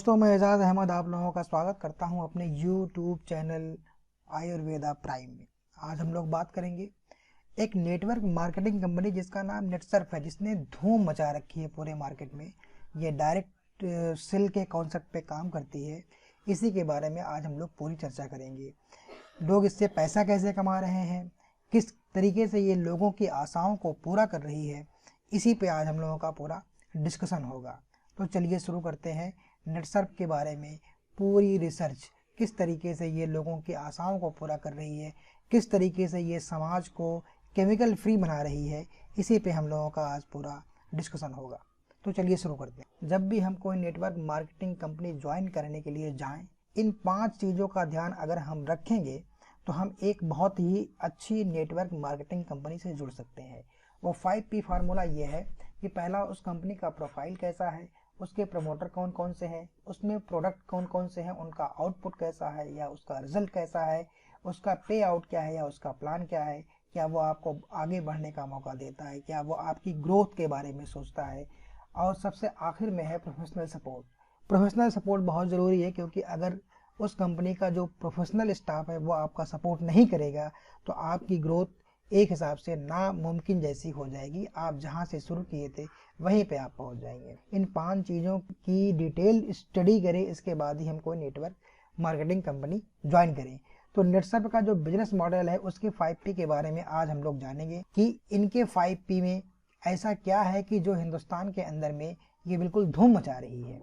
दोस्तों, मैं एजाज अहमद आप लोगों का स्वागत करता हूं अपने YouTube चैनल आयुर्वेदा प्राइम में। आज हम लोग बात करेंगे एक नेटवर्क मार्केटिंग कंपनी जिसका नाम नेटसर्फ है, जिसने धूम मचा रखी है पूरे मार्केट में। ये डायरेक्ट सेल के कॉन्सेप्ट पे काम करती है। इसी के बारे में आज हम लोग पूरी चर्चा करेंगे। लोग इससे पैसा कैसे कमा रहे हैं, किस तरीके से ये लोगों की आशाओं को पूरा कर रही है, इसी पे आज हम लोगों का पूरा डिस्कशन होगा। तो चलिए शुरू करते हैं। नेटसर्फ के बारे में पूरी रिसर्च, किस तरीके से ये लोगों की आशाओं को पूरा कर रही है, किस तरीके से ये समाज को केमिकल फ्री बना रही है, इसी पे हम लोगों का आज पूरा डिस्कशन होगा। तो चलिए शुरू करते हैं। जब भी हम कोई नेटवर्क मार्केटिंग कंपनी ज्वाइन करने के लिए जाएं, इन 5 चीज़ों का ध्यान अगर हम रखेंगे तो हम एक बहुत ही अच्छी नेटवर्क मार्केटिंग कंपनी से जुड़ सकते हैं। वो 5P फार्मूला ये है कि पहला, उस कंपनी का प्रोफाइल कैसा है, उसके प्रमोटर कौन कौन से हैं, उसमें प्रोडक्ट कौन कौन से हैं, उनका आउटपुट कैसा है या उसका रिजल्ट कैसा है, उसका पे आउट क्या है या उसका प्लान क्या है, क्या वो आपको आगे बढ़ने का मौका देता है, क्या वो आपकी ग्रोथ के बारे में सोचता है, और सबसे आखिर में है प्रोफेशनल सपोर्ट। प्रोफेशनल सपोर्ट बहुत ज़रूरी है, क्योंकि अगर उस कंपनी का जो प्रोफेशनल स्टाफ है वो आपका सपोर्ट नहीं करेगा तो आपकी ग्रोथ एक हिसाब से नामुमकिन जैसी हो जाएगी। आप जहां से शुरू किए थे वहीं पे आप पहुंच जाएंगे। इन 5 चीज़ों की डिटेल स्टडी करें, इसके बाद ही हम कोई नेटवर्क मार्केटिंग कंपनी ज्वाइन करें। तो नेटसर्फ का जो बिजनेस मॉडल है उसके 5P के बारे में आज हम लोग जानेंगे कि इनके 5P में ऐसा क्या है कि जो हिंदुस्तान के अंदर में ये बिल्कुल धूम मचा रही है।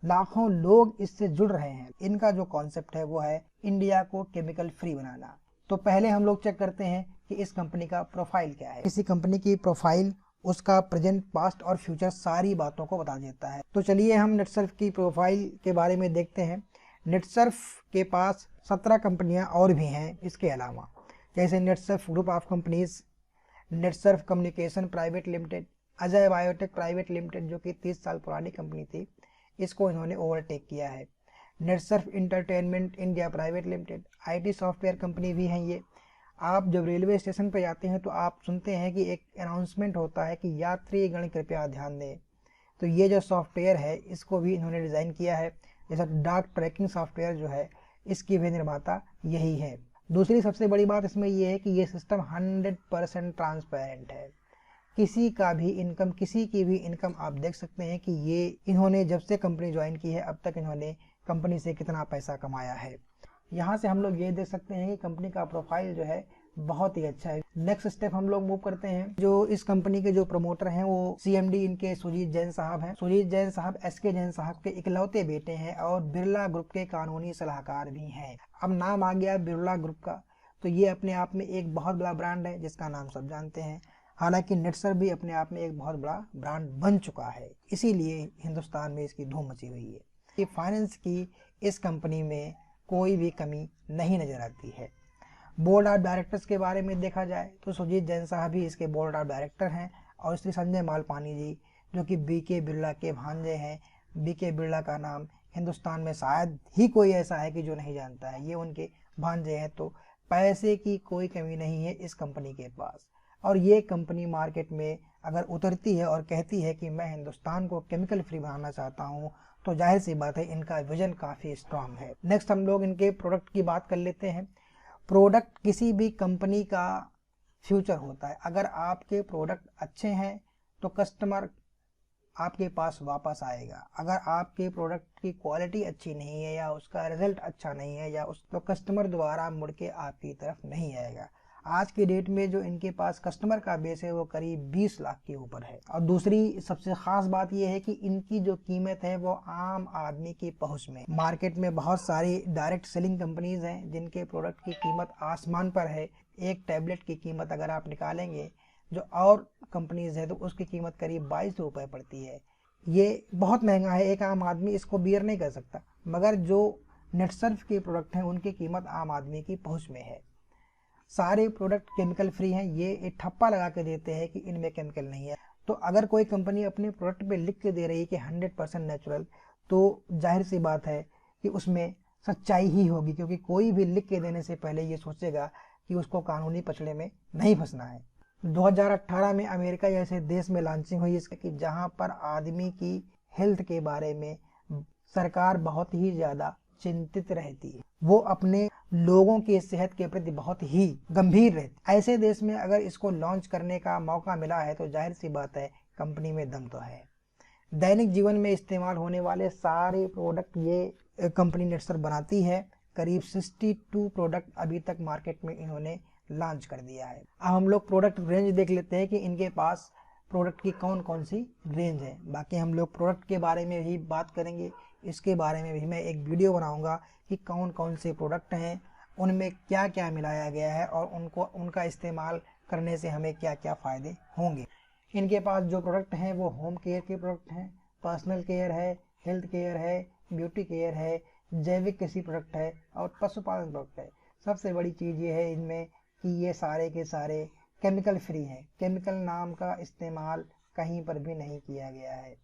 लाखों लोग इससे जुड़ रहे हैं। इनका जो कॉन्सेप्ट है वो है इंडिया को केमिकल फ्री बनाना। तो पहले हम लोग चेक करते हैं कि इस कंपनी का प्रोफाइल क्या है। किसी कंपनी की प्रोफाइल उसका प्रेजेंट, पास्ट और फ्यूचर सारी बातों को बता देता है। तो चलिए हम नेटसर्फ की प्रोफाइल के बारे में देखते हैं। नेटसर्फ के पास 17 कंपनियां और भी हैं इसके अलावा, जैसे Netsurf group of companies, Netsurf communication private limited, Ajay biotech private limited जो कि 30 साल पुरानी कंपनी थी, इसको इन्होंने ओवरटेक किया है। Netsurf entertainment India private limited, IT software company भी है ये। आप जब रेलवे स्टेशन पर जाते हैं तो आप सुनते हैं कि एक अनाउंसमेंट होता है कि यात्रीगण कृपया ध्यान दें। तो ये जो सॉफ्टवेयर है इसको भी इन्होंने डिज़ाइन किया है। जैसा डाक ट्रैकिंग सॉफ्टवेयर जो है इसकी भी निर्माता यही है। दूसरी सबसे बड़ी बात इसमें ये है कि ये सिस्टम 100% ट्रांसपेरेंट है। किसी की भी इनकम आप देख सकते हैं कि ये इन्होंने जब से कंपनी ज्वाइन की है अब तक इन्होंने कंपनी से कितना पैसा कमाया है। यहाँ से हम लोग ये देख सकते हैं कि कंपनी का प्रोफाइल जो है बहुत ही अच्छा है। नेक्स्ट स्टेप हम लोग मूव करते हैं। जो इस कंपनी के जो प्रमोटर हैं वो CMD इनके सुजीत जैन साहब हैं। सुजीत जैन साहब SK जैन साहब के इकलौते बेटे हैं और बिरला ग्रुप के कानूनी सलाहकार भी हैं। अब नाम आ गया बिरला ग्रुप का, तो ये अपने आप में एक बहुत बड़ा ब्रांड है जिसका नाम सब जानते हैं। हालांकि नेटसर्फ भी अपने आप में एक बहुत बड़ा ब्रांड बन चुका है, इसीलिए हिंदुस्तान में इसकी धूम मची हुई है। कि फाइनेंस की इस कंपनी में कोई भी कमी नहीं नजर आती है। बोर्ड ऑफ डायरेक्टर्स के बारे में देखा जाए तो सुजीत जैन साहब भी इसके बोर्ड ऑफ डायरेक्टर हैं, और श्री संजय मालपानी जी जो कि BK बिरला के भांजे हैं। BK बिरला का नाम हिंदुस्तान में शायद ही कोई ऐसा है कि जो नहीं जानता है, ये उनके भांजे हैं। तो पैसे की कोई कमी नहीं है इस कंपनी के पास, और ये कंपनी मार्केट में अगर उतरती है और कहती है कि मैं हिंदुस्तान को केमिकल फ्री बनाना चाहता हूँ, तो जाहिर सी बात है इनका विजन काफ़ी स्ट्रांग है। नेक्स्ट हम लोग इनके प्रोडक्ट की बात कर लेते हैं। प्रोडक्ट किसी भी कंपनी का फ्यूचर होता है। अगर आपके प्रोडक्ट अच्छे हैं तो कस्टमर आपके पास वापस आएगा। अगर आपके प्रोडक्ट की क्वालिटी अच्छी नहीं है या उसका रिजल्ट अच्छा नहीं है या तो कस्टमर दोबारा मुड़ के आपकी तरफ नहीं आएगा। आज की डेट में जो इनके पास कस्टमर का बेस है वो करीब 20 लाख के ऊपर है। और दूसरी सबसे खास बात यह है कि इनकी जो कीमत है वो आम आदमी की पहुंच में। मार्केट में बहुत सारी डायरेक्ट सेलिंग कंपनीज हैं जिनके प्रोडक्ट की कीमत आसमान पर है। एक टैबलेट की कीमत अगर आप निकालेंगे जो और कंपनीज है तो उसकी कीमत करीब 22 रुपये पड़ती है। ये बहुत महंगा है, एक आम आदमी इसको बियर नहीं कर सकता। मगर जो नेटसर्फ के प्रोडक्ट हैं उनकी कीमत आम आदमी की पहुंच में है। सारे प्रोडक्ट केमिकल फ्री हैं। ये एक ठप्पा लगा के देते हैं कि इनमें केमिकल नहीं है। तो अगर कोई कंपनी अपने प्रोडक्ट पे लिख के दे रही है कि 100% नेचुरल, तो जाहिर सी बात है कि उसमें सच्चाई ही होगी, क्योंकि कोई भी लिख के देने से पहले ये सोचेगा कि उसको कानूनी पचड़े में नहीं फंसना है। 2018 में अमेरिका जैसे देश में लॉन्चिंग हुई इसकी, जहां पर आदमी की हेल्थ के बारे में सरकार बहुत ही ज़्यादा चिंतित रहती है, वो अपने लोगों की सेहत के प्रति बहुत ही गंभीर रहती। ऐसे देश में अगर इसको लॉन्च करने का मौका मिला है तो जाहिर सी बात है कंपनी में दम तो है। दैनिक जीवन में इस्तेमाल होने वाले सारे प्रोडक्ट ये कंपनी नेटसर्फ बनाती है। करीब 62 प्रोडक्ट अभी तक मार्केट में इन्होंने लॉन्च कर दिया है। अब हम लोग प्रोडक्ट रेंज देख लेते हैं कि इनके पास प्रोडक्ट की कौन कौन सी रेंज है। बाकी हम लोग प्रोडक्ट के बारे में भी बात करेंगे, इसके बारे में भी मैं एक वीडियो बनाऊंगा कि कौन कौन से प्रोडक्ट हैं, उनमें क्या क्या मिलाया गया है और उनका इस्तेमाल करने से हमें क्या क्या फ़ायदे होंगे। इनके पास जो प्रोडक्ट हैं वो होम केयर के प्रोडक्ट हैं, पर्सनल केयर है, हेल्थ केयर है, ब्यूटी केयर है, जैविक कृषि प्रोडक्ट है और पशुपालन प्रोडक्ट है। सबसे बड़ी चीज़ ये है इनमें कि ये सारे के सारे केमिकल फ्री हैं। केमिकल नाम का इस्तेमाल कहीं पर भी नहीं किया गया है।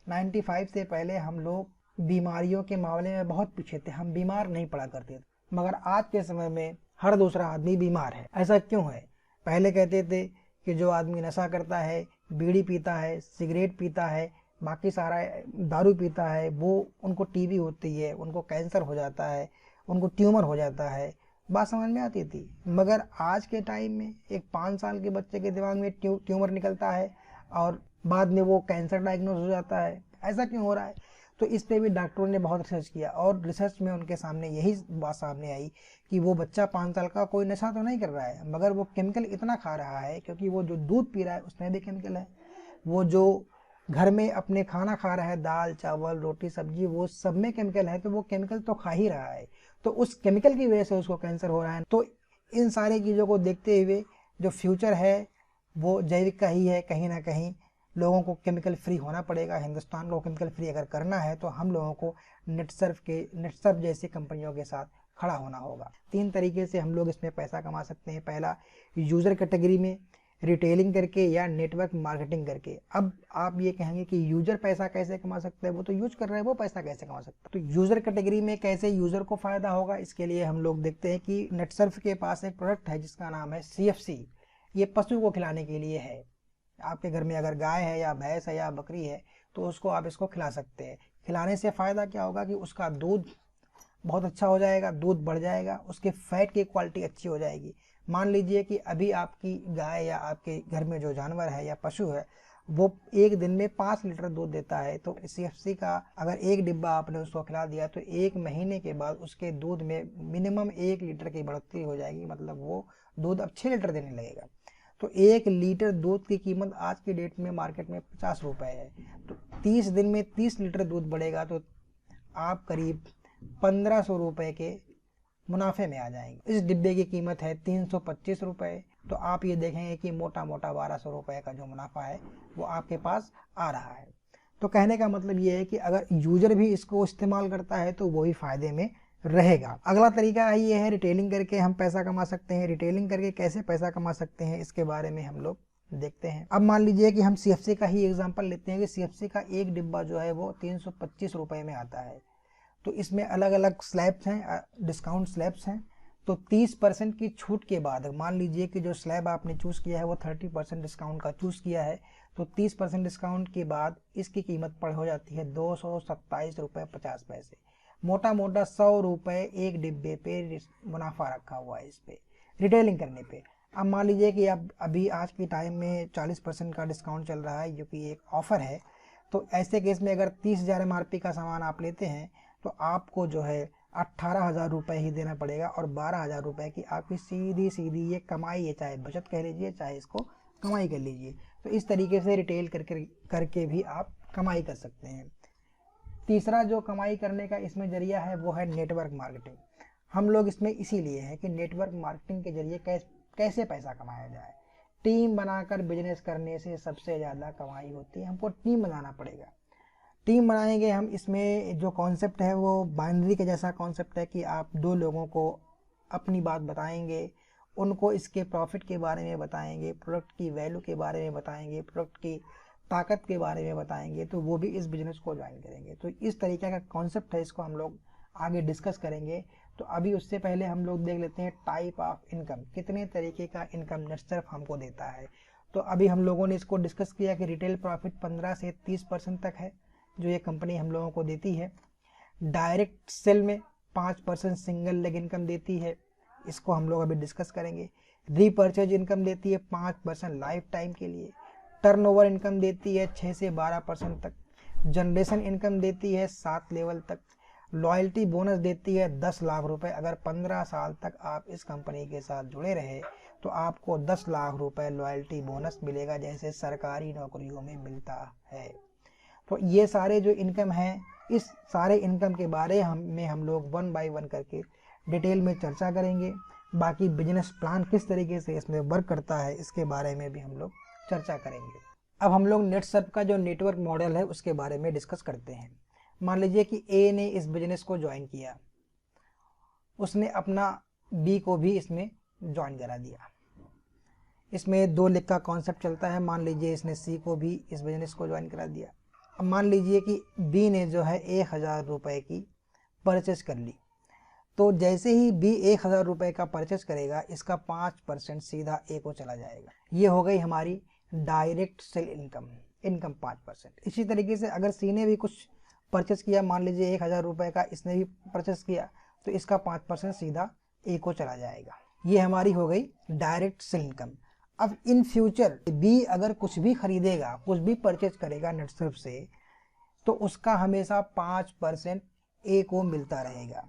95 से पहले हम लोग बीमारियों के मामले में बहुत पीछे थे, हम बीमार नहीं पड़ा करते थे, मगर आज के समय में हर दूसरा आदमी बीमार है। ऐसा क्यों है? पहले कहते थे कि जो आदमी नशा करता है, बीड़ी पीता है, सिगरेट पीता है, बाकी सारा दारू पीता है, वो उनको टीबी होती है, उनको कैंसर हो जाता है, उनको ट्यूमर हो जाता है, बात समझ में आती थी। मगर आज के टाइम में एक 5 साल के बच्चे के दिमाग में ट्यूमर निकलता है और बाद में वो कैंसर डायग्नोज हो जाता है। ऐसा क्यों हो रहा है? तो इस पे भी डॉक्टरों ने बहुत रिसर्च किया और रिसर्च में उनके सामने यही बात सामने आई कि वो बच्चा 5 साल का कोई नशा तो नहीं कर रहा है, मगर वो केमिकल इतना खा रहा है, क्योंकि वो जो दूध पी रहा है उसमें भी केमिकल है, वो जो घर में अपने खाना खा रहा है, दाल चावल रोटी सब्जी, वो सब में केमिकल है, तो वो केमिकल तो खा ही रहा है, तो उस केमिकल की वजह से उसको कैंसर हो रहा है। तो इन सारी चीज़ों को देखते हुए जो फ्यूचर है वो जैविक का ही है। कहीं ना कहीं लोगों को केमिकल फ्री होना पड़ेगा। हिंदुस्तान को केमिकल फ्री अगर करना है तो हम लोगों को नेटसर्फ जैसी कंपनियों के साथ खड़ा होना होगा। 3 तरीके से हम लोग इसमें पैसा कमा सकते हैं। पहला, यूज़र कैटेगरी में रिटेलिंग करके या नेटवर्क मार्केटिंग करके। अब आप ये कहेंगे कि यूजर पैसा कैसे कमा सकता है, वो तो यूज कर रहा है, वो पैसा कैसे कमा सकता है? तो यूजर कैटेगरी में कैसे यूजर को फायदा होगा, इसके लिए हम लोग देखते हैं कि नेटसर्फ के पास एक प्रोडक्ट है जिसका नाम है CFC। ये पशु को खिलाने के लिए है। आपके घर में अगर गाय है या भैंस है या बकरी है तो उसको आप इसको खिला सकते हैं। खिलाने से फ़ायदा क्या होगा कि उसका दूध बहुत अच्छा हो जाएगा, दूध बढ़ जाएगा, उसके फैट की क्वालिटी अच्छी हो जाएगी। मान लीजिए कि अभी आपकी गाय या आपके घर में जो जानवर है या पशु है वो एक दिन में 5 लीटर दूध देता है, तो CFC का अगर एक डिब्बा आपने उसको खिला दिया तो 1 महीने के बाद उसके दूध में मिनिमम 1 लीटर की बढ़ोतरी हो जाएगी। मतलब वो दूध अब 6 लीटर देने लगेगा। तो 1 लीटर दूध की कीमत आज की डेट में मार्केट में 50 रुपये है। तो 30 दिन में 30 लीटर दूध बढ़ेगा तो आप करीब 1500 रुपये के मुनाफे में आ जाएंगे। इस डिब्बे की कीमत है 325 रुपये। तो आप ये देखेंगे कि मोटा मोटा 1200 रुपये का जो मुनाफा है वो आपके पास आ रहा है। तो कहने का मतलब ये है कि अगर यूजर भी इसको इस्तेमाल करता है तो वो भी फायदे में रहेगा। अगला तरीका ये है रिटेलिंग करके हम पैसा कमा सकते हैं। रिटेलिंग करके कैसे पैसा कमा सकते हैं इसके बारे में हम लोग देखते हैं। अब मान लीजिए कि हम CFC का ही एग्जांपल लेते हैं कि CFC का एक डिब्बा जो है वो 325 रुपये में आता है। तो इसमें अलग अलग स्लैब्स हैं, डिस्काउंट स्लैब्स हैं। तो 30% की छूट के बाद मान लीजिए कि जो स्लैब आपने चूज़ किया है वो 30% डिस्काउंट का चूज़ किया है, तो 30% डिस्काउंट के बाद इसकी कीमत पड़ हो जाती है 227 रुपये 50 पैसे। मोटा मोटा 100 रुपये एक डिब्बे पे मुनाफा रखा हुआ है इस पे रिटेलिंग करने पे। अब मान लीजिए कि अब अभी आज के टाइम में 40% का डिस्काउंट चल रहा है जो कि एक ऑफ़र है। तो ऐसे केस में अगर 30,000 MRP का सामान आप लेते हैं तो आपको जो है 18,000 रुपये ही देना पड़ेगा और 12,000 रुपये की आपकी सीधी सीधी ये कमाई है, चाहे बचत कह लीजिए चाहे इसको कमाई कर लीजिए। तो इस तरीके से रिटेल करके भी आप कमाई कर सकते हैं। तीसरा जो कमाई करने का इसमें जरिया है वो है नेटवर्क मार्केटिंग। हम लोग इसमें इसीलिए हैं कि नेटवर्क मार्केटिंग के जरिए कैसे पैसा कमाया जाए। टीम बनाकर बिजनेस करने से सबसे ज़्यादा कमाई होती है। हमको टीम बनाना पड़ेगा। टीम बनाएंगे हम। इसमें जो कॉन्सेप्ट है वो बाइनरी के जैसा कॉन्सेप्ट है कि आप 2 लोगों को अपनी बात बताएंगे, उनको इसके प्रॉफिट के बारे में बताएंगे, प्रोडक्ट की वैल्यू के बारे में बताएंगे, प्रोडक्ट की ताकत के बारे में बताएंगे, तो वो भी इस बिज़नेस को ज्वाइन करेंगे। तो इस तरीके का कॉन्सेप्ट है, इसको हम लोग आगे डिस्कस करेंगे। तो अभी उससे पहले हम लोग देख लेते हैं टाइप ऑफ इनकम, कितने तरीके का इनकम नेटसर्फ हमको देता है। तो अभी हम लोगों ने इसको डिस्कस किया कि रिटेल प्रॉफिट 15 से 30% तक है जो ये कंपनी हम लोगों को देती है। डायरेक्ट सेल में 5% सिंगल लेग इनकम देती है, इसको हम लोग अभी डिस्कस करेंगे। रीपर्चेज इनकम देती है 5% लाइफ टाइम के लिए। टर्नओवर इनकम देती है 6 से 12% तक। जनरेशन इनकम देती है 7 लेवल तक। लॉयल्टी बोनस देती है 10 लाख रुपए। अगर 15 साल तक आप इस कंपनी के साथ जुड़े रहे तो आपको 10 लाख रुपए लॉयल्टी बोनस मिलेगा, जैसे सरकारी नौकरियों में मिलता है। तो ये सारे जो इनकम हैं, इस सारे इनकम के बारे में हम लोग 1 बाय 1 करके डिटेल में चर्चा करेंगे। बाकी बिजनेस प्लान किस तरीके से इसमें वर्क करता है इसके बारे में भी हम लोग चर्चा करेंगे। अब हम लोग नेटसर्फ का जो नेटवर्क मॉडल है उसके बारे में डिस्कस करते हैं। मान लीजिए कि ए ने इस बिजनेस को ज्वाइन किया, उसने अपना बी को भी इसमें ज्वाइन करा दिया। इसमें 2 लेग का कॉन्सेप्ट चलता है। मान लीजिए इसने सी को भी इस बिजनेस को ज्वाइन करा दिया। अब मान लीजिए कि बी ने जो है 1000 रुपये की परचेज कर ली, तो जैसे ही बी 1000 रुपये का परचेज करेगा, इसका 5% सीधा ए को चला जाएगा। ये हो गई हमारी डायरेक्ट सेल इनकम 5%। इसी तरीके से अगर सी ने भी कुछ परचेस किया, मान लीजिए 1000 रुपये का इसने भी परचेस किया, तो इसका 5% सीधा ए को चला जाएगा। ये हमारी हो गई डायरेक्ट सेल इनकम। अब इन फ्यूचर बी अगर कुछ भी खरीदेगा, कुछ भी परचेज करेगा नेटसर्फ से, तो उसका हमेशा 5% ए को मिलता रहेगा।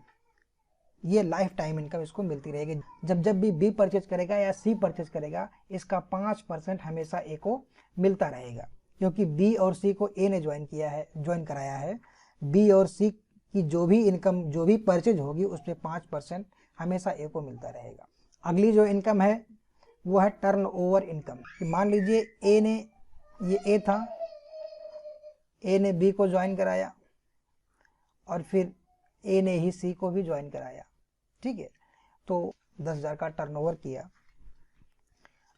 ये लाइफ टाइम इनकम इसको मिलती रहेगी। जब भी बी परचेज करेगा या सी परचेज करेगा, इसका 5% हमेशा ए को मिलता रहेगा, क्योंकि बी और सी को ए ने ज्वाइन कराया है। बी और सी की जो भी इनकम, जो भी परचेज होगी, उस पर 5% हमेशा ए को मिलता रहेगा। अगली जो इनकम है वो है टर्न ओवर इनकम। मान लीजिए ए ने, ये ए था, ए ने बी को ज्वाइन कराया और फिर ए ने ही सी को भी ज्वाइन कराया, ठीक है। तो 10,000 का टर्नओवर किया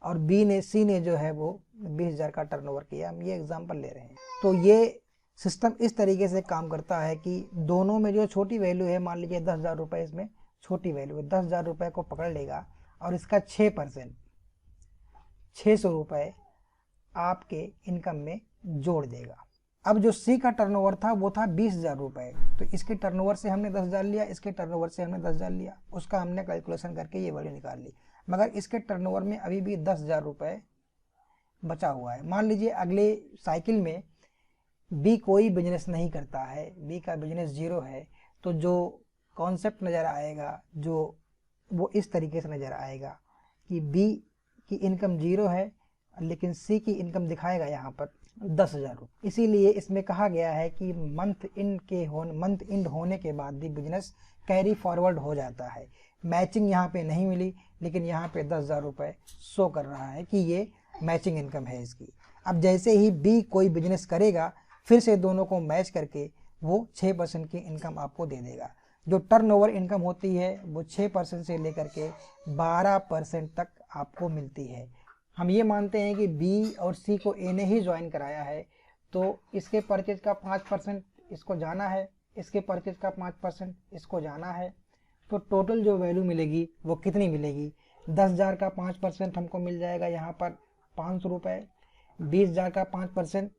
और सी ने जो है वो 20,000 का टर्नओवर किया। हम ये एग्जांपल ले रहे हैं। तो ये सिस्टम इस तरीके से काम करता है कि दोनों में जो छोटी वैल्यू है, मान लीजिए 10,000 रुपये इसमें छोटी वैल्यू है, 10,000 रुपये को पकड़ लेगा और इसका 6% 600 रुपये आपके इनकम में जोड़ देगा। अब जो सी का टर्नओवर था वो था 20,000 रुपये, तो इसके टर्नओवर से हमने 10,000 लिया, इसके टर्नओवर से हमने 10,000 लिया, उसका हमने कैलकुलेशन करके ये वैल्यू निकाल ली। मगर इसके टर्नओवर में अभी भी 10,000 रुपये बचा हुआ है। मान लीजिए अगले साइकिल में बी कोई बिजनेस नहीं करता है, बी का बिजनेस 0 है, तो जो कॉन्सेप्ट नज़र आएगा जो वो इस तरीके से नज़र आएगा कि बी की इनकम 0 है, लेकिन सी की इनकम दिखाएगा यहाँ पर 10,000 रुपये। इसीलिए इसमें कहा गया है कि मंथ एंड होने के बाद भी बिजनेस कैरी फॉरवर्ड हो जाता है। मैचिंग यहाँ पे नहीं मिली, लेकिन यहाँ पे 10,000 रुपये शो कर रहा है कि ये मैचिंग इनकम है इसकी। अब जैसे ही बी कोई बिजनेस करेगा, फिर से दोनों को मैच करके वो 6% की इनकम आपको दे देगा। जो टर्नओवर इनकम होती है वो 6% से लेकर के 12% तक आपको मिलती है। हम ये मानते हैं कि बी और सी को ए ने ही ज्वाइन कराया है, तो इसके परचेज का 5% इसको जाना है, इसके परचेज का 5% इसको जाना है। तो टोटल जो वैल्यू मिलेगी वो कितनी मिलेगी? 10,000 का 5% हमको मिल जाएगा यहाँ पर 500 रुपये, 20,000 का 5%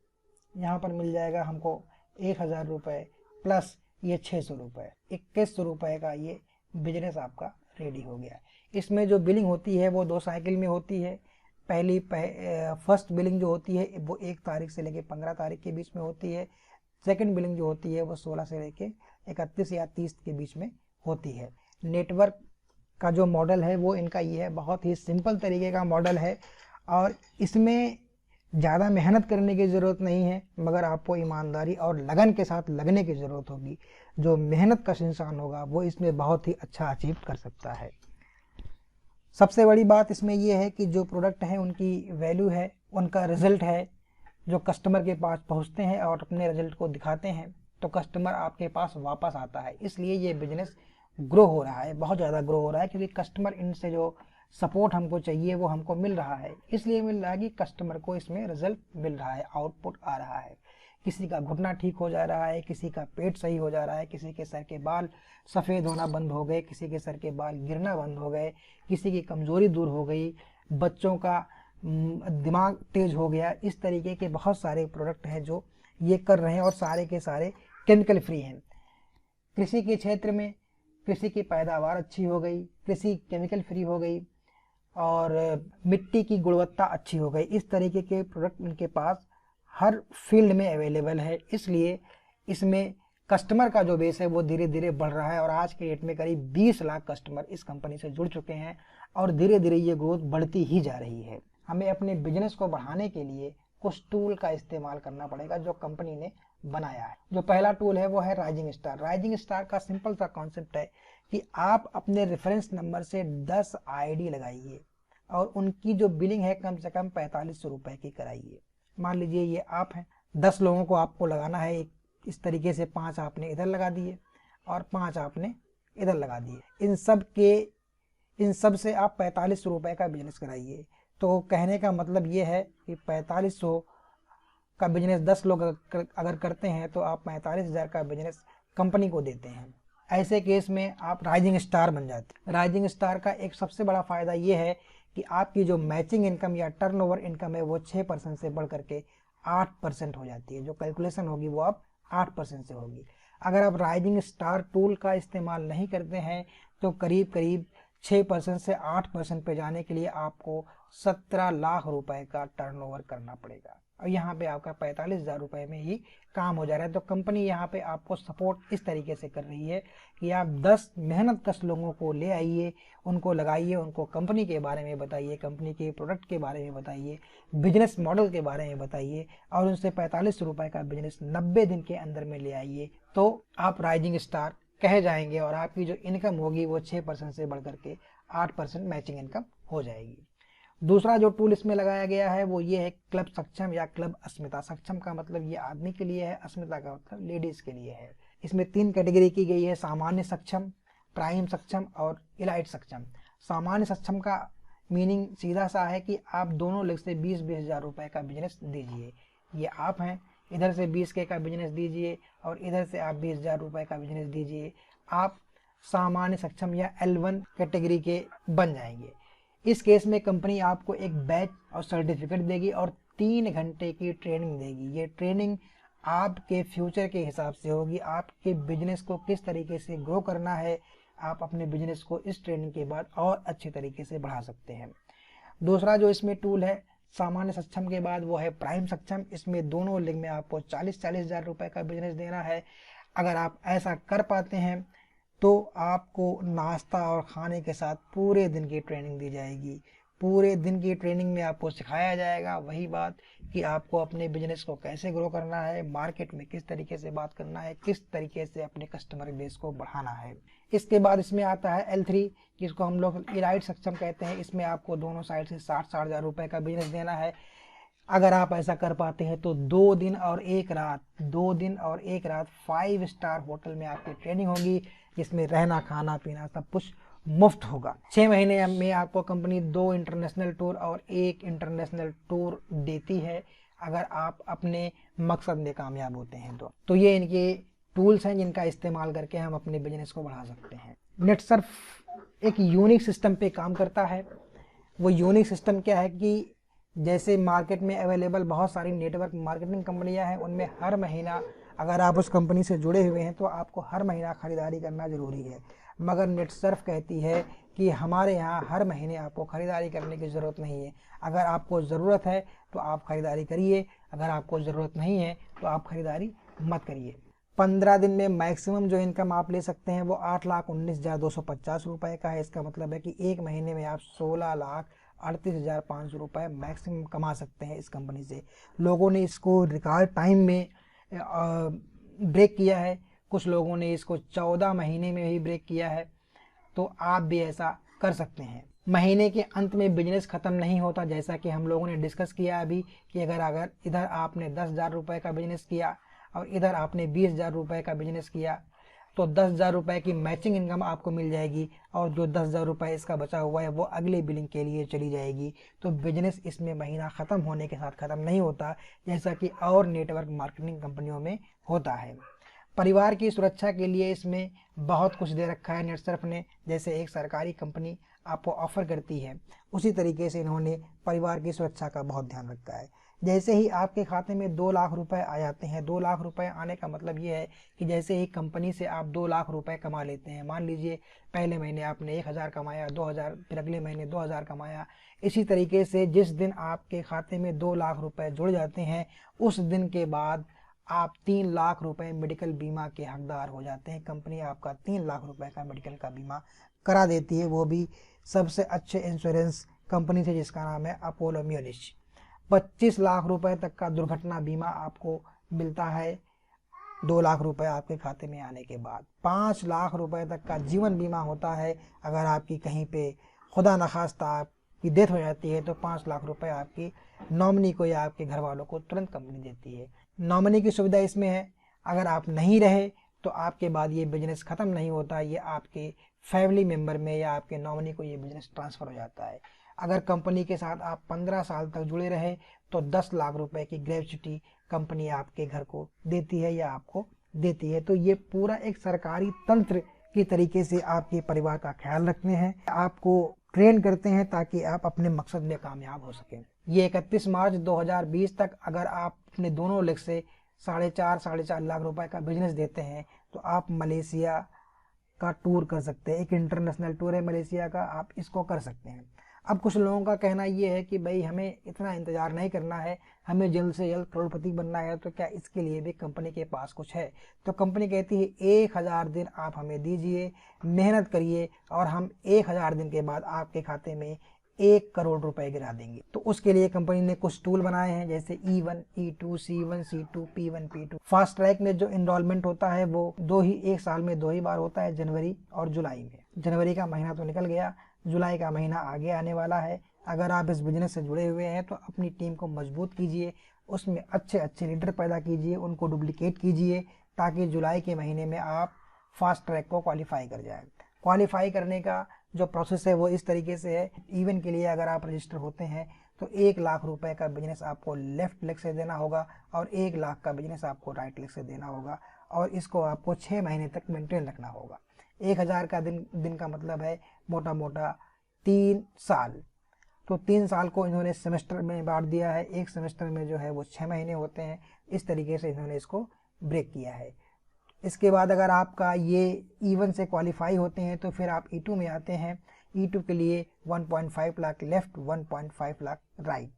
यहाँ पर मिल जाएगा हमको 1,000 रुपये, प्लस ये 600 रुपये, 2100 रुपये का ये बिजनेस आपका रेडी हो गया। इसमें जो बिलिंग होती है वो 2 साइकिल में होती है। फर्स्ट बिलिंग जो होती है वो 1 तारीख से लेके 15 तारीख के बीच में होती है। सेकंड बिलिंग जो होती है वो 16 से लेके 31 या 30 के बीच में होती है। नेटवर्क का जो मॉडल है वो इनका ये है, बहुत ही सिंपल तरीके का मॉडल है और इसमें ज़्यादा मेहनत करने की ज़रूरत नहीं है, मगर आपको ईमानदारी और लगन के साथ लगने की ज़रूरत होगी। जो मेहनत कश इंसान होगा वो इसमें बहुत ही अच्छा अचीव कर सकता है। सबसे बड़ी बात इसमें यह है कि जो प्रोडक्ट है उनकी वैल्यू है, उनका रिजल्ट है, जो कस्टमर के पास पहुंचते हैं और अपने रिजल्ट को दिखाते हैं तो कस्टमर आपके पास वापस आता है। इसलिए ये बिजनेस ग्रो हो रहा है, बहुत ज़्यादा ग्रो हो रहा है, क्योंकि कस्टमर इनसे जो सपोर्ट हमको चाहिए वो हमको मिल रहा है। इसलिए मिल रहा है कि कस्टमर को इसमें रिजल्ट मिल रहा है, आउटपुट आ रहा है। किसी का घुटना ठीक हो जा रहा है, किसी का पेट सही हो जा रहा है, किसी के सर के बाल सफ़ेद होना बंद हो गए, किसी के सर के बाल गिरना बंद हो गए, किसी की कमज़ोरी दूर हो गई, बच्चों का दिमाग तेज हो गया। इस तरीके के बहुत सारे प्रोडक्ट हैं जो ये कर रहे हैं और सारे के सारे केमिकल फ्री हैं। कृषि के क्षेत्र में कृषि की पैदावार अच्छी हो गई, कृषि केमिकल फ्री हो गई और मिट्टी की गुणवत्ता अच्छी हो गई। इस तरीके के प्रोडक्ट इनके पास हर फील्ड में अवेलेबल है, इसलिए इसमें कस्टमर का जो बेस है वो धीरे धीरे बढ़ रहा है और आज के डेट में करीब 20 लाख कस्टमर इस कंपनी से जुड़ चुके हैं और धीरे धीरे ये ग्रोथ बढ़ती ही जा रही है। हमें अपने बिजनेस को बढ़ाने के लिए कुछ टूल का इस्तेमाल करना पड़ेगा जो कंपनी ने बनाया है। जो पहला टूल है वो है राइजिंग स्टार। राइजिंग स्टार का सिंपल सा कॉन्सेप्ट है कि आप अपने रेफरेंस नंबर से 10 आईडी लगाइए और उनकी जो बिलिंग है कम से कम 4500 रुपए की कराइए। मान लीजिए ये आप हैं, 10 लोगों को आपको लगाना है इस तरीके से, 5 आपने इधर लगा दिए और 5 आपने इधर लगा दिए। इन सब से आप 4500 रुपए का बिजनेस कराइए। तो कहने का मतलब ये है कि 4500 का बिजनेस 10 लोग अगर करते हैं तो आप 45,000 का बिजनेस कंपनी को देते हैं। ऐसे केस में आप राइजिंग स्टार बन जाते हैं। राइजिंग स्टार का एक सबसे बड़ा फायदा ये है कि आपकी जो मैचिंग इनकम या टर्नओवर इनकम है वो 6% से बढ़ करके 8% हो जाती है। जो कैलकुलेशन होगी वो अब 8% से होगी। अगर आप राइजिंग स्टार टूल का इस्तेमाल नहीं करते हैं तो करीब करीब 6% से 8% पे जाने के लिए आपको 17 लाख रुपए का टर्नओवर करना पड़ेगा और यहाँ पे आपका 45,000 रुपए में ही काम हो जा रहा है। तो कंपनी यहाँ पे आपको सपोर्ट इस तरीके से कर रही है कि आप 10 मेहनत कश लोगों को ले आइए, उनको लगाइए, उनको कंपनी के बारे में बताइए, कंपनी के प्रोडक्ट के बारे में बताइए, बिजनेस मॉडल के बारे में बताइए और उनसे 45 रुपए का बिजनेस 90 दिन के अंदर में ले आइए। तो आप राइजिंग स्टार कहे जाएंगे और आपकी जो इनकम होगी वो 6% से बढ़ करके 8% मैचिंग इनकम हो जाएगी। दूसरा जो टूल इसमें लगाया गया है वो ये है क्लब सक्षम या क्लब अस्मिता। सक्षम का मतलब ये आदमी के लिए है, अस्मिता का मतलब लेडीज के लिए है। इसमें 3 कैटेगरी की गई है, सामान्य सक्षम, प्राइम सक्षम और इलाइट सक्षम। सामान्य सक्षम का मीनिंग सीधा सा है कि आप दोनों लेग से 20-20 हज़ार रुपए का बिजनेस दीजिए। ये आप हैं, इधर से 20K का बिजनेस दीजिए और इधर से आप 20,000 रुपए का बिजनेस दीजिए। आप सामान्य सक्षम या L1 कैटेगरी के बन जाएंगे। इस केस में कंपनी आपको एक बैच और सर्टिफिकेट देगी और 3 घंटे की ट्रेनिंग देगी। ये ट्रेनिंग आपके फ्यूचर के हिसाब से होगी, आपके बिजनेस को किस तरीके से ग्रो करना है, आप अपने बिजनेस को इस ट्रेनिंग के बाद और अच्छे तरीके से बढ़ा सकते हैं। दूसरा जो इसमें टूल है सामान्य सक्षम के बाद वो है प्राइम सक्षम। इसमें दोनों लेग में आपको 40-40 हज़ार रुपए का बिजनेस देना है। अगर आप ऐसा कर पाते हैं तो आपको नाश्ता और खाने के साथ पूरे दिन की ट्रेनिंग दी जाएगी। पूरे दिन की ट्रेनिंग में आपको सिखाया जाएगा वही बात कि आपको अपने बिजनेस को कैसे ग्रो करना है, मार्केट में किस तरीके से बात करना है, किस तरीके से अपने कस्टमर बेस को बढ़ाना है। इसके बाद इसमें आता है L3 जिसको हम लोग इलाइट सक्षम कहते हैं। इसमें आपको दोनों साइड से 60-60 हज़ार रुपए का बिजनेस देना है। अगर आप ऐसा कर पाते हैं तो 2 दिन और 1 रात 5 स्टार होटल में आपकी ट्रेनिंग होगी जिसमें रहना खाना पीना सब कुछ मुफ्त होगा। 6 महीने में आपको कंपनी 2 इंटरनेशनल टूर और 1 इंटरनेशनल टूर देती है अगर आप अपने मकसद में कामयाब होते हैं तो ये इनके टूल्स हैं जिनका इस्तेमाल करके हम अपने बिजनेस को बढ़ा सकते हैं। नेटसर्फ एक यूनिक सिस्टम पे काम करता है। वो यूनिक सिस्टम क्या है कि जैसे मार्केट में अवेलेबल बहुत सारी नेटवर्क मार्केटिंग कंपनियां हैं, उनमें हर महीना अगर आप उस कंपनी से जुड़े हुए हैं तो आपको हर महीना ख़रीदारी करना ज़रूरी है। मगर नेटसर्फ कहती है कि हमारे यहाँ हर महीने आपको ख़रीदारी करने की ज़रूरत नहीं है। अगर आपको ज़रूरत है तो आप ख़रीदारी करिए, अगर आपको ज़रूरत नहीं है तो आप ख़रीदारी मत करिए। 15 दिन में मैक्सिमम जो इनकम आप ले सकते हैं वो 8,19,250 रुपये का है। इसका मतलब है कि एक महीने में आप 16,38,500 रुपये मैक्सिमम कमा सकते हैं इस कंपनी से। लोगों ने इसको रिकॉर्ड टाइम में ब्रेक किया है, कुछ लोगों ने इसको 14 महीने में ही ब्रेक किया है। तो आप भी ऐसा कर सकते हैं। महीने के अंत में बिजनेस ख़त्म नहीं होता, जैसा कि हम लोगों ने डिस्कस किया अभी कि अगर इधर आपने 10,000 रुपये का बिजनेस किया और इधर आपने 20,000 रुपये का बिजनेस किया तो 10,000 रुपये की मैचिंग इनकम आपको मिल जाएगी और जो 10,000 रुपये इसका बचा हुआ है वो अगले बिलिंग के लिए चली जाएगी। तो बिजनेस इसमें महीना ख़त्म होने के साथ ख़त्म नहीं होता जैसा कि और नेटवर्क मार्केटिंग कंपनियों में होता है। परिवार की सुरक्षा के लिए इसमें बहुत कुछ दे रखा है नेटसर्फ ने। जैसे एक सरकारी कंपनी आपको ऑफर करती है, उसी तरीके से इन्होंने परिवार की सुरक्षा का बहुत ध्यान रखा है। जैसे ही आपके खाते में 2 लाख रुपए आ जाते हैं, 2 लाख रुपए आने का मतलब ये है कि जैसे ही कंपनी से आप 2 लाख रुपए कमा लेते हैं, मान लीजिए पहले महीने आपने 1,000 कमाया, 2,000, फिर अगले महीने 2,000 कमाया, इसी तरीके से जिस दिन आपके खाते में 2 लाख रुपए जुड़ जाते हैं, उस दिन के बाद आप 3 लाख रुपए मेडिकल बीमा के हकदार हो जाते हैं। कंपनी आपका 3 लाख रुपए का मेडिकल का बीमा करा देती है, वो भी सबसे अच्छे इंश्योरेंस कंपनी से जिसका नाम है अपोलो म्यूनिच। 25 लाख रुपए तक का दुर्घटना बीमा आपको मिलता है 2 लाख रुपए आपके खाते में आने के बाद। 5 लाख रुपए तक का जीवन बीमा होता है, अगर आपकी कहीं पे खुदा न खास्ता आपकी डेथ हो जाती है तो 5 लाख रुपए आपकी नॉमिनी को या आपके घर वालों को तुरंत कंपनी देती है। नॉमिनी की सुविधा इसमें है, अगर आप नहीं रहे तो आपके बाद ये बिजनेस ख़त्म नहीं होता, ये आपके फैमिली मेम्बर में या आपके नॉमिनी को ये बिजनेस ट्रांसफ़र हो जाता है। अगर कंपनी के साथ आप 15 साल तक जुड़े रहे तो 10 लाख रुपए की ग्रेच्युटी कंपनी आपके घर को देती है या आपको देती है। तो ये पूरा एक सरकारी तंत्र की तरीके से आपके परिवार का ख्याल रखते हैं, आपको ट्रेन करते हैं ताकि आप अपने मकसद में कामयाब हो सकें। ये 31 मार्च 2020 तक अगर आप अपने दोनों लेग से 4.5 लाख रुपए का बिजनेस देते हैं तो आप मलेशिया का टूर कर सकते हैं। एक इंटरनेशनल टूर है मलेशिया का, आप इसको कर सकते हैं। अब कुछ लोगों का कहना ये है कि भाई हमें इतना इंतज़ार नहीं करना है, हमें जल्द से जल्द करोड़पति बनना है, तो क्या इसके लिए भी कंपनी के पास कुछ है? तो कंपनी कहती है 1000 दिन आप हमें दीजिए, मेहनत करिए और हम 1000 दिन के बाद आपके खाते में 1 करोड़ रुपए गिरा देंगे। तो उसके लिए कंपनी ने कुछ टूल बनाए हैं, जैसे E1, E2, C1, C2, P1, P2। Fast track में जो इनरोलमेंट होता है वो एक साल में 2 ही बार होता है, जनवरी और जुलाई में। जनवरी का महीना तो निकल गया, जुलाई का महीना आगे आने वाला है। अगर आप इस बिजनेस से जुड़े हुए हैं तो अपनी टीम को मजबूत कीजिए, उसमें अच्छे अच्छे लीडर पैदा कीजिए, उनको डुप्लीकेट कीजिए, ताकि जुलाई के महीने में आप फास्ट ट्रैक को क्वालिफाई कर जाएं। क्वालिफाई करने का जो प्रोसेस है वो इस तरीके से है। इवन के लिए अगर आप रजिस्टर होते हैं तो 1 लाख रुपए का बिजनेस आपको लेफ्ट लेग से देना होगा और 1 लाख का बिजनेस आपको राइट लेग से देना होगा, और इसको आपको 6 महीने तक मेंटेन रखना होगा। 1000 का दिन का मतलब है मोटा मोटा 3 साल। तो 3 साल को इन्होंने सेमेस्टर में बांट दिया है, एक सेमेस्टर में जो है वो 6 महीने होते हैं। इस तरीके से इन्होंने इसको ब्रेक किया है। इसके बाद अगर आपका ये E1 से क्वालिफाई होते हैं तो फिर आप E2 में आते हैं। E2 के लिए 1.5 लाख लेफ्ट, 1.5 लाख राइट।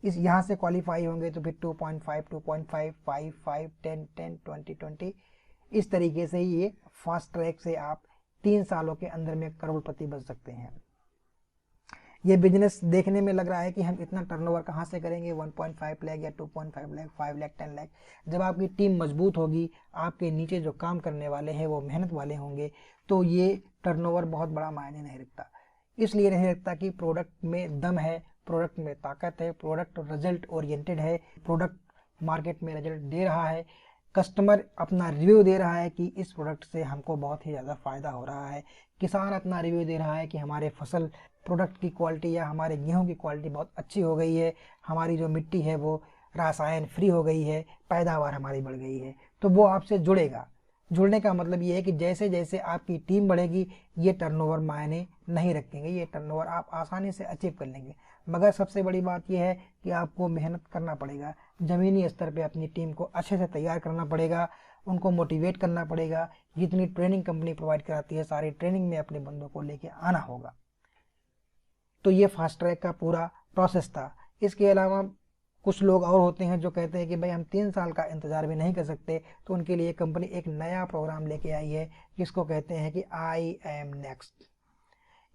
इस यहाँ से क्वालिफाई होंगे तो फिर 2.5, 2.5, 5, 5, 10, 10, 20, 20। इस तरीके से ये फास्ट ट्रैक से आप 3 सालों के अंदर में करोड़पति बन सकते हैं। ये बिजनेस देखने में लग रहा है कि हम इतना टर्नओवर कहाँ से करेंगे, 1.5 लाख या 2.5 लाख, 5 लाख, 10 लाख। जब आपकी टीम मजबूत होगी, आपके नीचे जो काम करने वाले हैं वो मेहनत वाले होंगे, तो ये टर्नओवर बहुत बड़ा मायने नहीं रखता। इसलिए नहीं रखता कि प्रोडक्ट में दम है, प्रोडक्ट में ताकत है, प्रोडक्ट रिजल्ट ओरिएंटेड है, प्रोडक्ट मार्केट में रिजल्ट दे रहा है, कस्टमर अपना रिव्यू दे रहा है कि इस प्रोडक्ट से हमको बहुत ही ज़्यादा फ़ायदा हो रहा है, किसान अपना रिव्यू दे रहा है कि हमारे फसल प्रोडक्ट की क्वालिटी या हमारे गेहूं की क्वालिटी बहुत अच्छी हो गई है, हमारी जो मिट्टी है वो रसायन फ्री हो गई है, पैदावार हमारी बढ़ गई है। तो वो आपसे जुड़ेगा। जुड़ने का मतलब ये है कि जैसे जैसे आपकी टीम बढ़ेगी, ये टर्नओवर मायने नहीं रखेंगे, ये टर्नओवर आप आसानी से अचीव कर लेंगे। मगर सबसे बड़ी बात यह है कि आपको मेहनत करना पड़ेगा, ज़मीनी स्तर पे अपनी टीम को अच्छे से तैयार करना पड़ेगा, उनको मोटिवेट करना पड़ेगा। जितनी ट्रेनिंग कंपनी प्रोवाइड कराती है, सारी ट्रेनिंग में अपने बंदों को लेके आना होगा। तो ये फास्ट ट्रैक का पूरा प्रोसेस था। इसके अलावा कुछ लोग और होते हैं जो कहते हैं कि भाई हम 3 साल का इंतज़ार भी नहीं कर सकते, तो उनके लिए कंपनी एक नया प्रोग्राम लेके आई है जिसको कहते हैं कि IM नेक्स्ट।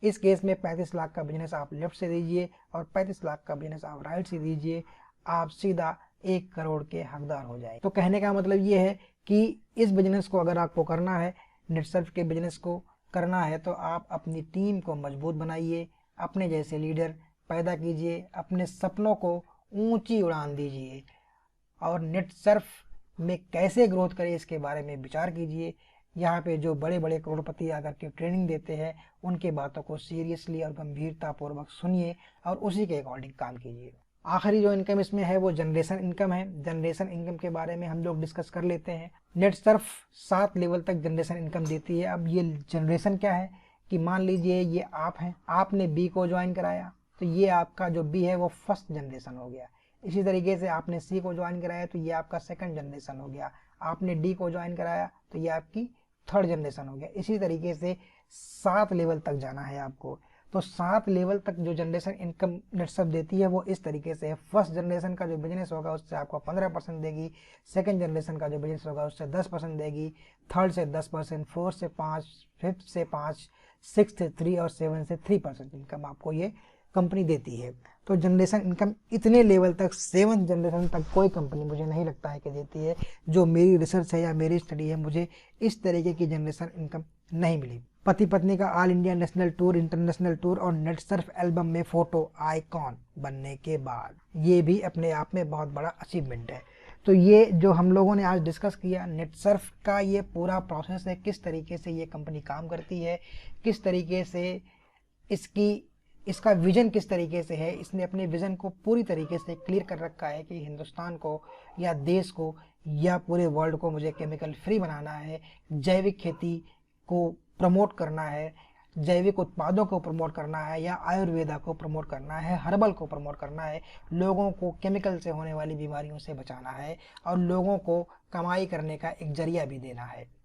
इस केस में 35 लाख का बिजनेस आप लेफ्ट से दीजिए और 35 लाख का बिजनेस आप राइट से दीजिए, आप सीधा 1 करोड़ के हकदार हो जाए। तो कहने का मतलब ये है कि इस बिजनेस को अगर आपको करना है, नेटसर्फ के बिजनेस को करना है, तो आप अपनी टीम को मजबूत बनाइए, अपने जैसे लीडर पैदा कीजिए, अपने सपनों को ऊंची उड़ान दीजिए और नेटसर्फ में कैसे ग्रोथ करें इसके बारे में विचार कीजिए। यहाँ पे जो बड़े बड़े करोड़पति आकर के ट्रेनिंग देते हैं, उनके बातों को सीरियसली और गंभीरतापूर्वक सुनिए और उसी के अकॉर्डिंग काम कीजिए। आखिरी जो इनकम इसमें है वो जनरेशन इनकम है। जनरेशन इनकम के बारे में हम लोग डिस्कस कर लेते हैं। नेटसर्फ 7 लेवल तक जनरेशन इनकम देती है। अब ये जनरेशन क्या है कि मान लीजिए ये आप हैं, आपने बी को ज्वाइन कराया तो ये आपका जो बी है वो फर्स्ट जनरेशन हो गया। इसी तरीके से आपने सी को ज्वाइन कराया तो ये आपका सेकंड जनरेशन हो गया। आपने डी को ज्वाइन कराया तो ये आपकी थर्ड जनरेशन हो गया। इसी तरीके से 7 लेवल तक जाना है आपको। तो 7 लेवल तक जो जनरेशन इनकम नेटसर्फ देती है वो इस तरीके से है। फर्स्ट जनरेशन का जो बिजनेस होगा उससे आपको 15% देगी, सेकंड जनरेशन का जो बिजनेस होगा उससे 10% देगी, थर्ड से 10%, फोर्थ से 5, फिफ्थ से 5, सिक्स से 3 और 7 से 3% इनकम आपको ये कंपनी देती है। तो जनरेशन इनकम इतने लेवल तक 7th जनरेशन तक कोई कंपनी मुझे नहीं लगता है कि देती है। जो मेरी रिसर्च है या मेरी स्टडी है, मुझे इस तरीके की जनरेशन इनकम नहीं मिली। पति पत्नी का all India national tour, international tour और नेटसर्फ एल्बम में फोटो आइकॉन बनने के बाद, ये भी अपने आप में बहुत बड़ा अचीवमेंट है। तो ये जो हम लोगों ने आज डिस्कस किया नेटसर्फ का ये पूरा प्रोसेस है, किस तरीके से ये कंपनी काम करती है, किस तरीके से इसका विजन किस तरीके से है। इसने अपने विजन को पूरी तरीके से क्लियर कर रखा है कि हिंदुस्तान को या देश को या पूरे वर्ल्ड को मुझे केमिकल फ्री बनाना है, जैविक खेती को प्रमोट करना है, जैविक उत्पादों को प्रमोट करना है, या आयुर्वेदा को प्रमोट करना है, हर्बल को प्रमोट करना है, लोगों को केमिकल से होने वाली बीमारियों से बचाना है और लोगों को कमाई करने का एक जरिया भी देना है।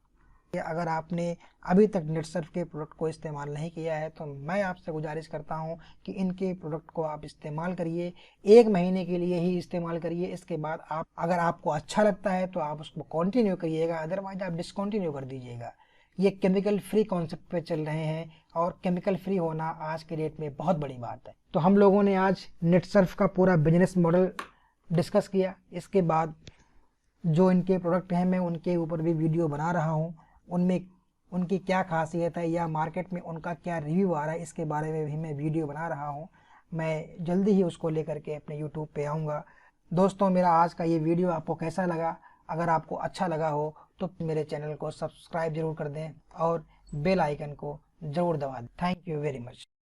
अगर आपने अभी तक नेटसर्फ के प्रोडक्ट को इस्तेमाल नहीं किया है तो मैं आपसे गुजारिश करता हूं कि इनके प्रोडक्ट को आप इस्तेमाल करिए। 1 महीने के लिए ही इस्तेमाल करिए। इसके बाद अगर आपको अच्छा लगता है तो आप उसको कंटिन्यू करिएगा, अदरवाइज आप डिसकंटिन्यू कर दीजिएगा। ये केमिकल फ्री कॉन्सेप्ट पे चल रहे हैं और केमिकल फ्री होना आज के डेट में बहुत बड़ी बात है। तो हम लोगों ने आज नेटसर्फ का पूरा बिजनेस मॉडल डिस्कस किया। इसके बाद जो इनके प्रोडक्ट हैं मैं उनके ऊपर भी वीडियो बना रहा हूँ, उनमें उनकी क्या खासियत है या मार्केट में उनका क्या रिव्यू आ रहा है इसके बारे में भी मैं वीडियो बना रहा हूँ। मैं जल्दी ही उसको लेकर के अपने यूट्यूब पे आऊँगा। दोस्तों, मेरा आज का ये वीडियो आपको कैसा लगा? अगर आपको अच्छा लगा हो तो मेरे चैनल को सब्सक्राइब जरूर कर दें और बेल आइकन को ज़रूर दबा दें। Thank you very much.